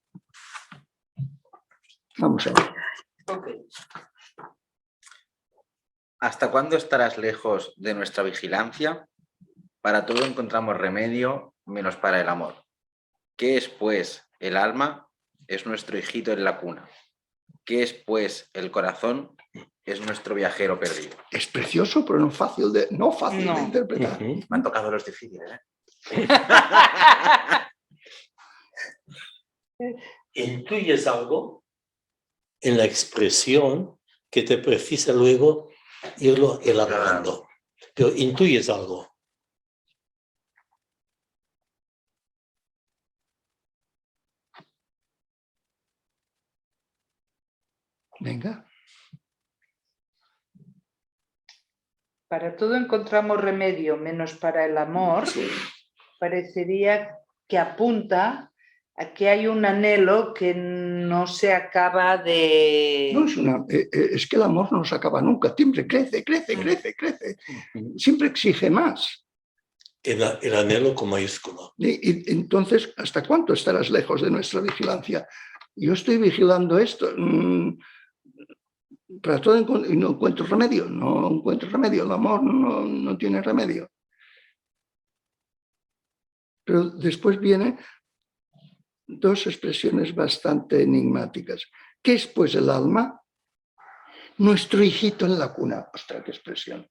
A: Vamos a ver.
B: Ok.
I: ¿Hasta cuándo estarás lejos de nuestra vigilancia? Para todo encontramos remedio, menos para el amor. ¿Qué es, pues, el alma? Es nuestro hijito en la cuna. ¿Qué es, pues, el corazón? Es nuestro viajero perdido.
A: Es precioso, pero no fácil de interpretar.
C: Ujú.
I: Me han tocado los difíciles, ¿eh?
C: Intuyes algo en la expresión que te precisa luego irlo elaborando. Pero intuyes algo.
A: Venga.
B: Para todo encontramos remedio, menos para el amor. Parecería que apunta a que hay un anhelo que no se acaba de...
A: No, es que el amor no se acaba nunca, siempre crece. Siempre exige más.
C: El anhelo con mayúscula.
A: Y entonces, ¿hasta cuánto estarás lejos de nuestra vigilancia? Yo estoy vigilando esto. Para todo y no encuentro remedio. El amor no tiene remedio. Pero después vienen dos expresiones bastante enigmáticas. ¿Qué es pues el alma? Nuestro hijito en la cuna. Ostras, qué expresión.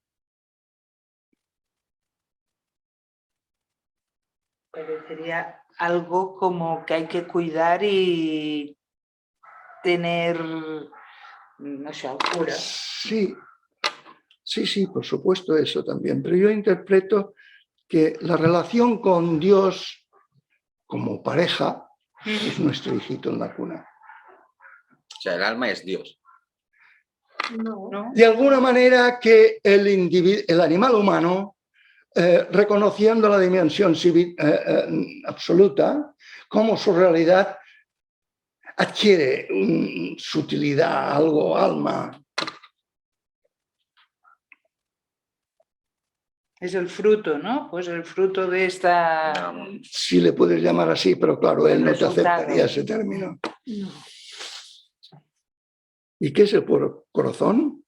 B: Parecería algo como que hay que cuidar y tener, no sé, altura.
A: Sí, por supuesto eso también. Pero yo interpreto que la relación con Dios como pareja es nuestro hijito en la cuna.
I: O sea, el alma es Dios.
D: No.
B: ¿No?
A: De alguna manera que el animal humano, reconociendo la dimensión absoluta, como su realidad adquiere sutilidad, algo, alma.
B: Es el fruto, ¿no? Pues el fruto de esta...
A: Si le puedes llamar así, pero claro, él no te
B: Resultado.
A: aceptaría ese término.
D: No.
A: ¿Y qué es el corazón?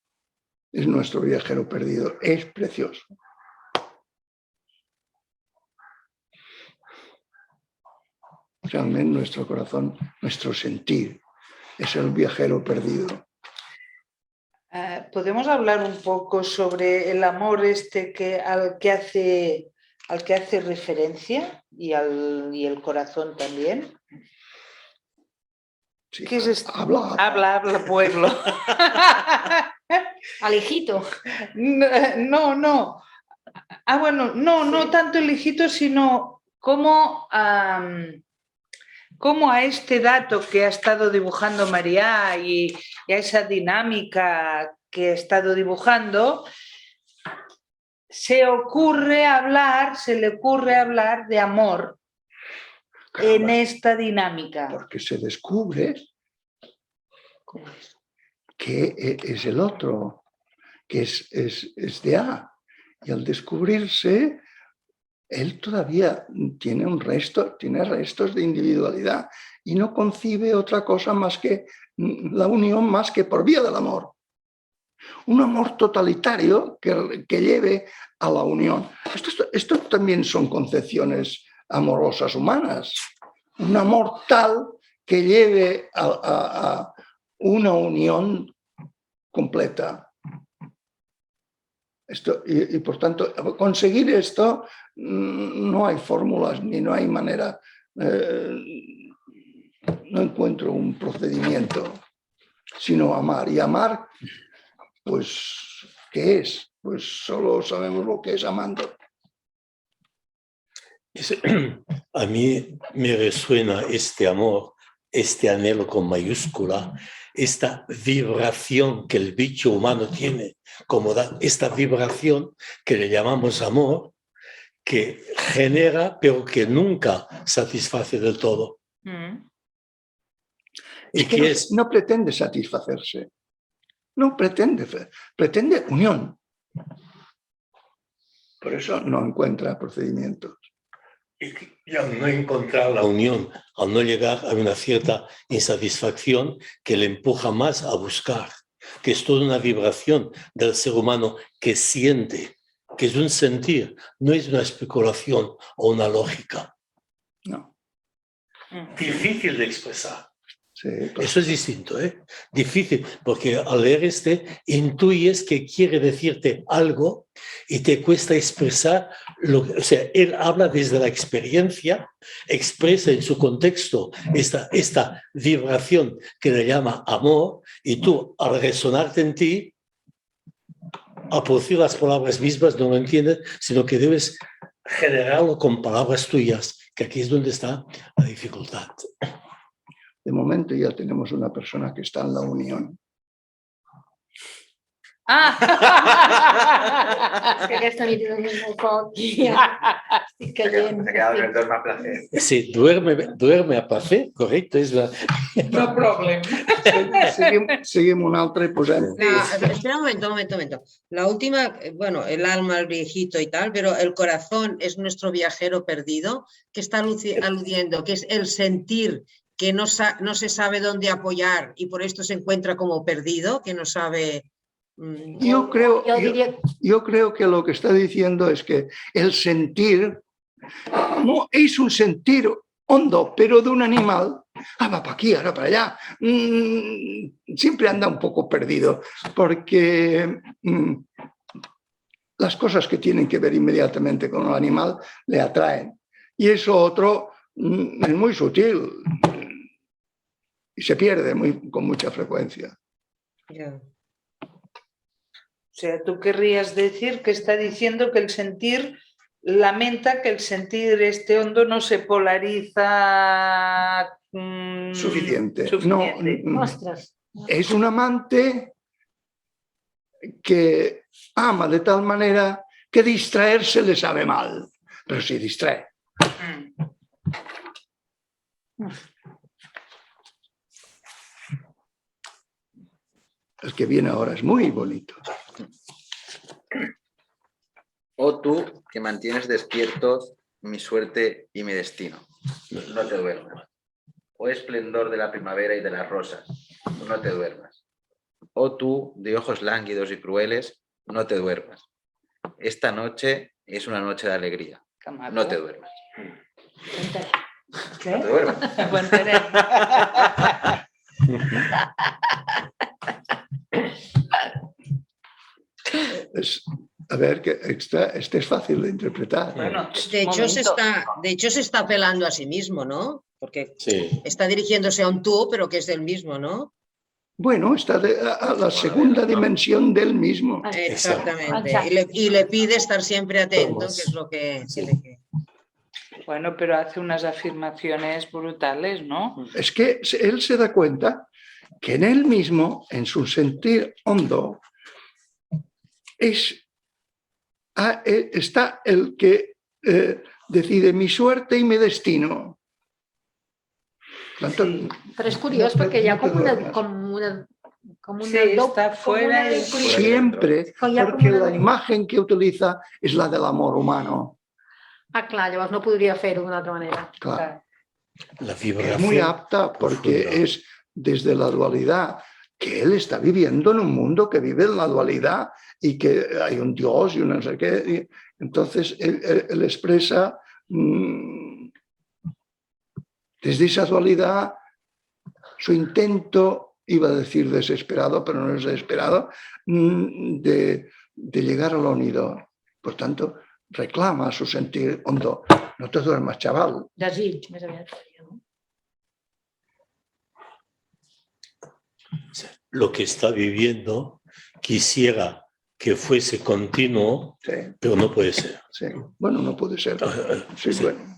A: Es nuestro viajero perdido. Es precioso. Realmente nuestro corazón, nuestro sentir, es el viajero perdido.
B: ¿Podemos hablar un poco sobre el amor al que hace referencia y el corazón también?
A: Sí,
B: ¿Qué es esto?
A: habla.
B: Pueblo.
D: Al hijito.
B: No. Bueno, no tanto el hijito, sino cómo a este dato que ha estado dibujando María y a esa dinámica que ha estado dibujando, se le ocurre hablar de amor en esta dinámica.
A: Porque se descubre que es el otro, que es de A. Y al descubrirse, él todavía tiene restos de individualidad y no concibe otra cosa más que la unión, más que por vía del amor. Un amor totalitario que lleve a la unión. Esto también son concepciones amorosas humanas. Un amor tal que lleve a una unión completa. Y por tanto, conseguir esto, no hay fórmulas ni no hay manera, no encuentro un procedimiento, sino amar. Y amar, pues, ¿qué es? Pues solo sabemos lo que es amando.
C: A mí me resuena este amor, este anhelo con mayúscula, esta vibración que el bicho humano tiene, como esta vibración que le llamamos amor, que genera pero que nunca satisface del todo.
A: Es que no pretende satisfacerse, no pretende unión. Por eso no encuentra procedimientos.
C: Y al no encontrar la unión, al no llegar a una cierta insatisfacción que le empuja más a buscar, que es toda una vibración del ser humano que siente, que es un sentir, no es una especulación o una lógica.
A: No.
C: Difícil de expresar.
A: Sí, claro.
C: Eso es distinto, ¿eh? Difícil, porque al leer intuyes que quiere decirte algo y te cuesta expresar, o sea, él habla desde la experiencia, expresa en su contexto esta vibración que le llama amor, y tú, al resonarte en ti, a producir las palabras mismas, no lo entiendes, sino que debes generarlo con palabras tuyas, que aquí es donde está la dificultad.
A: De momento ya tenemos una persona que está en la unión.
B: Ah!
D: És que aquesta nit he dormit molt poc i ja estic caient.
I: Se ha quedado en el duerme a placer.
C: Sí, duerme a placer, correcto. Es la...
B: No problem.
A: Seguim un altre i posem...
F: Espera un momento. La última, bueno, el alma, el viejito y tal, pero el corazón es nuestro viajero perdido, que está aludiendo, que es el sentir que no se sabe dónde apoyar y por esto se encuentra como perdido, que no sabe...
A: Yo creo que lo que está diciendo es que el sentir no es un sentir hondo, pero de un animal. Va para aquí, ahora para allá. Siempre anda un poco perdido, porque las cosas que tienen que ver inmediatamente con el animal le atraen. Y eso otro es muy sutil y se pierde con mucha frecuencia.
F: Yeah.
B: O sea, tú querrías decir que está diciendo que el sentir lamenta que el sentir este hondo no se polariza
A: Suficiente.
B: suficiente.
A: No,
D: Ostres.
A: es un amante que ama de tal manera que distraerse le sabe mal, pero sí distrae. El que viene ahora es muy bonito.
I: Oh tú que mantienes despiertos mi suerte y mi destino, no te duermas. Oh esplendor de la primavera y de las rosas, no te duermas. Oh tú de ojos lánguidos y crueles, no te duermas. Esta noche es una noche de alegría, no te duermas.
B: ¿Qué?
I: No te duermas.
B: Aguantaré.
A: A ver, que este es fácil de interpretar.
B: Bueno,
F: De hecho,
B: momento.
F: se está apelando a sí mismo, ¿no? Porque
C: Sí.
F: está dirigiéndose a un tú, pero que es del mismo, ¿no?
A: Bueno, está a la segunda dimensión del mismo.
F: Exactamente.
D: Exacto.
F: Y le pide estar siempre atento, que es lo que tiene que...
B: Bueno, pero hace unas afirmaciones brutales, ¿no?
A: Es que él se da cuenta que en él mismo, en su sentir hondo, está el que decide mi suerte y mi destino. Tanto,
D: Però és curiós perquè hi ha com una
B: Sí, está fuera y-
A: siempre, porque la imagen que utiliza es la del amor humano.
D: Ah, clar, llavors no podria fer-ho d'una altra manera.
A: Claro.
C: La
A: Es
C: vibración.
A: muy apta porque
C: profunda.
A: es desde la dualidad, que él está viviendo en un mundo que vive en la dualidad y que hay un Dios y un no sé qué. Y entonces él expresa desde esa dualidad su intento, iba a decir desesperado, pero no es desesperado, de llegar a la unidad. Por tanto, reclama su sentir hondo. No te duermas, chaval.
D: Desig, més aviat. No?
C: Lo que está viviendo quisiera que fuese continuo,
A: Sí,
C: pero no puede ser.
A: sí. Bueno, no puede ser. Sí,
C: Sí.
A: bueno.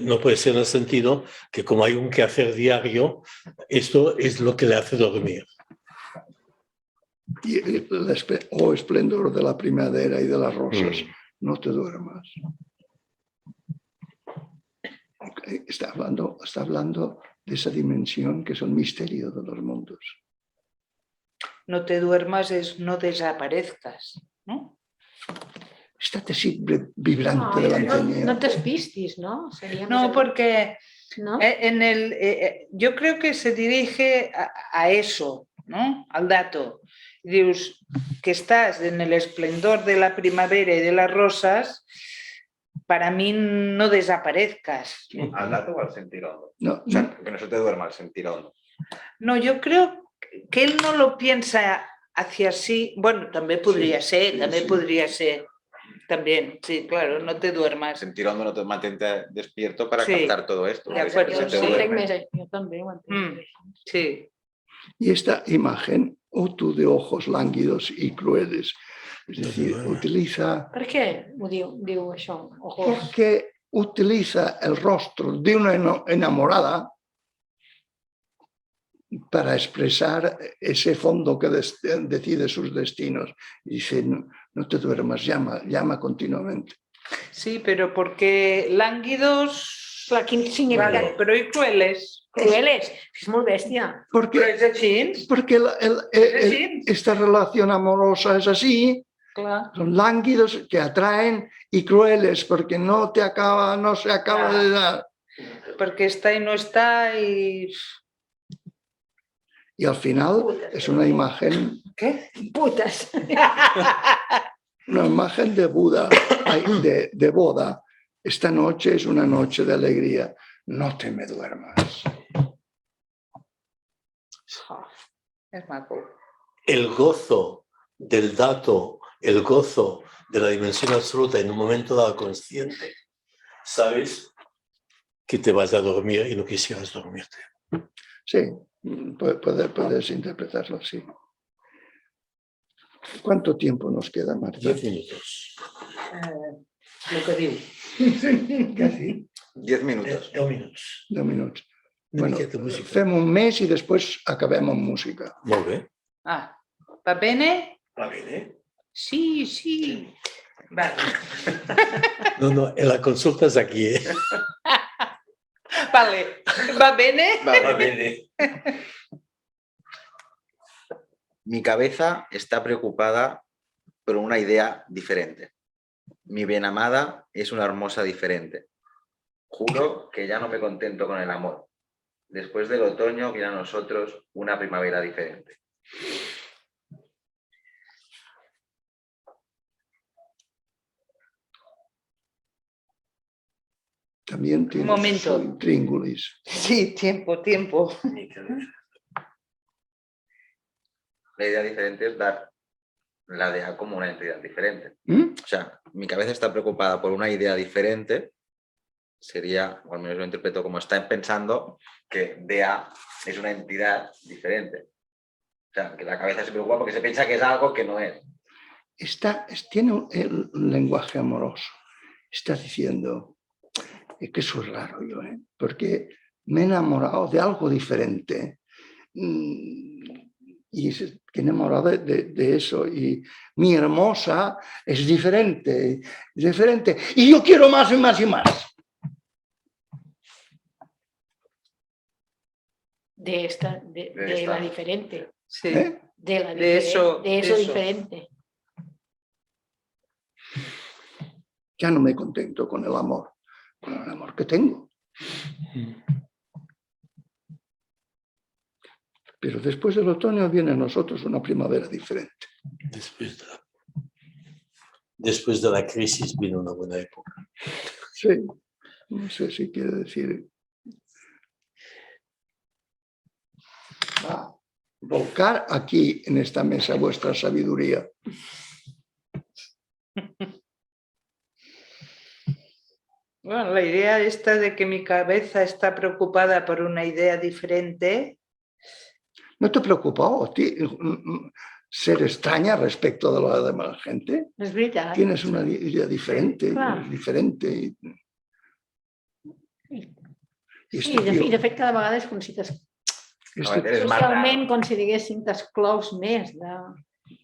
C: No puede ser en el sentido que como hay un quehacer diario, esto es lo que le hace dormir.
A: Y esplendor de la primavera y de las rosas, no te duermas. Está hablando de esa dimensión que es el misterio de los mundos.
B: No te duermas es no desaparezcas, ¿no?
A: Estate siempre vibrante delante mío.
D: No t'espistis, no? Seria
B: No,
D: més
B: porque
D: no?
B: yo creo que se dirige a eso, ¿no? Al dato. Dius que estás en el esplendor de la primavera y de las rosas, para mí no desaparezcas.
I: ¿Al dato o al sentir hondo?
A: No,
I: O sea, que no se te duerma al sentir hondo.
B: No, yo creo que él no lo piensa hacia sí. Bueno, también podría ser, también podría ser. También, sí, claro, no te duermas.
I: Sentir hondo no te mantente despierto para
B: Sí,
I: captar todo esto.
B: de
I: porque
B: acuerdo,
I: se te
D: Jo
B: sí.
D: entenc
I: duerme.
D: més, jo també ho entenc.
B: Sí.
A: Y esta imagen, oh tú de ojos lánguidos y crueles, es decir, utiliza,
D: Per què ho diu això? Ojos.
A: porque utiliza el rostro de una enamorada para expresar ese fondo que decide sus destinos. Y dice, no te duermas, llama continuamente.
B: Sí, pero porque lánguidos,
D: Clar, quin significat?
B: vale, però i crueles?
D: Crueles, és molt bèstia.
B: Però
A: Porque,
B: és així?
A: porque
B: Sí.
A: esta relación amorosa es así,
B: Clar.
A: son lánguidos que atraen y crueles porque no se acaba de dar.
B: Perquè està i no està i...
A: Y al final es una imagen,
B: Què?
D: Putes.
A: una imagen de Buda, de boda. Esta noche es una noche de alegría. No te me duermas.
B: És maco.
C: El gozo del dato, el gozo de la dimensión absoluta en un momento dado consciente, sabes que te vas a dormir y no quisieras dormirte.
A: Sí, puedes interpretarlo así. ¿Cuánto tiempo nos queda, Marta?
C: 10 minutos.
B: El que diu.
A: Casi
I: 10 minutos.
C: 10 minutos.
A: 2 minuts.
C: Una
A: Bueno,
C: miqueta de música.
A: fem un mes i després acabem amb música.
C: Molt bé.
B: Ah, va bene?
C: Va bene.
B: Sí, sí. Vale.
C: No, la consulta es aquí, ¿eh?
B: Vale. Va bene?
C: Va bene.
I: Mi cabeza está preocupada por una idea diferente. Mi bien amada es una hermosa diferente. Juro que ya no me contento con el amor. Después del otoño viene a nosotros una primavera diferente.
A: También tiene
B: momento.
A: su intríngulis.
B: Sí, tiempo.
I: La idea diferente es dar la DEA como una entidad diferente.
A: ¿Mm?
I: O sea, mi cabeza está preocupada por una idea diferente. Sería, o al menos lo interpreto como está pensando que DEA es una entidad diferente. O sea, que la cabeza se preocupa porque se piensa que es algo que no es.
A: Tiene un lenguaje amoroso. Está diciendo, es que eso es raro yo, porque me he enamorado de algo diferente. Y se he enamorado de eso. Y mi hermosa es diferente. Y yo quiero más y más y más.
D: De la diferente.
B: Sí.
A: ¿Eh?
D: De la
B: De eso,
D: de eso
B: eso.
D: diferente.
A: Ya no me contento con el amor que tengo. Pero después del otoño viene a nosotros una primavera diferente.
C: Después de la crisis viene una buena época.
A: Sí, no sé si quiere decir. Va, volcar aquí en esta mesa vuestra sabiduría.
B: Bueno, la idea esta de que mi cabeza está preocupada por una idea diferente.
A: ¿No te preocupa ser extraña respecto de la demás gente?
D: És veritat.
A: Tienes una idea diferente,
D: Clar.
A: diferente.
D: Sí, de fet, cada vegada és com si
I: Eres más
D: socialment,
I: raro.
D: com si diguéssim, t'exclous més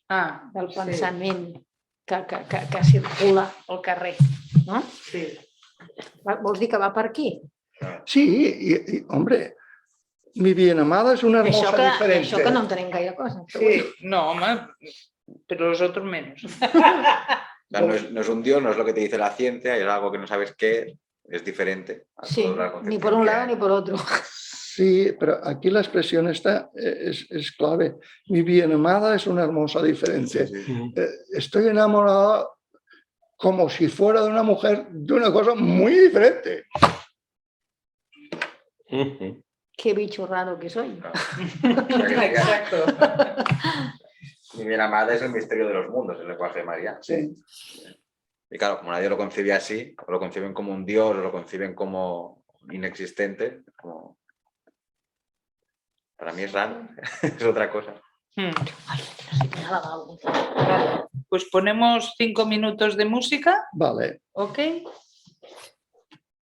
B: Ah,
D: del
B: sí.
D: pensament que circula al carrer. No?
B: Sí.
D: Vols dir que va per aquí?
A: Sí, hombre, mi bien amada es una hermosa diferente.
D: Això que no entenem gaire cosa.
B: Sí, no, home, pero los otros menos.
I: O sea, no es un Dios, no es lo que te dice la ciencia, es algo que no sabes qué es diferente. A
D: Sí,
I: toda la
D: ni
I: concepción
D: por un
I: que
D: lado
I: hay.
D: ni por otro.
A: Sí, pero aquí la expresión esta es clave. Mi bien amada es una hermosa diferente.
I: Sí, sí.
A: Estoy enamorada como si fuera de una mujer de una cosa muy diferente.
D: Qué bicho raro que soy.
B: Exacto.
I: Mi bien amada es el misterio de los mundos, el lenguaje de María.
A: Sí.
I: Y claro, como nadie lo concibe así, o lo conciben como un Dios, o lo conciben como inexistente, como... Para mí es raro, es otra cosa.
B: Hmm.
D: Ay, no sé qué era algo.
B: Vale. Pues ponemos 5 minutos de música,
A: Vale.
B: ¿ok?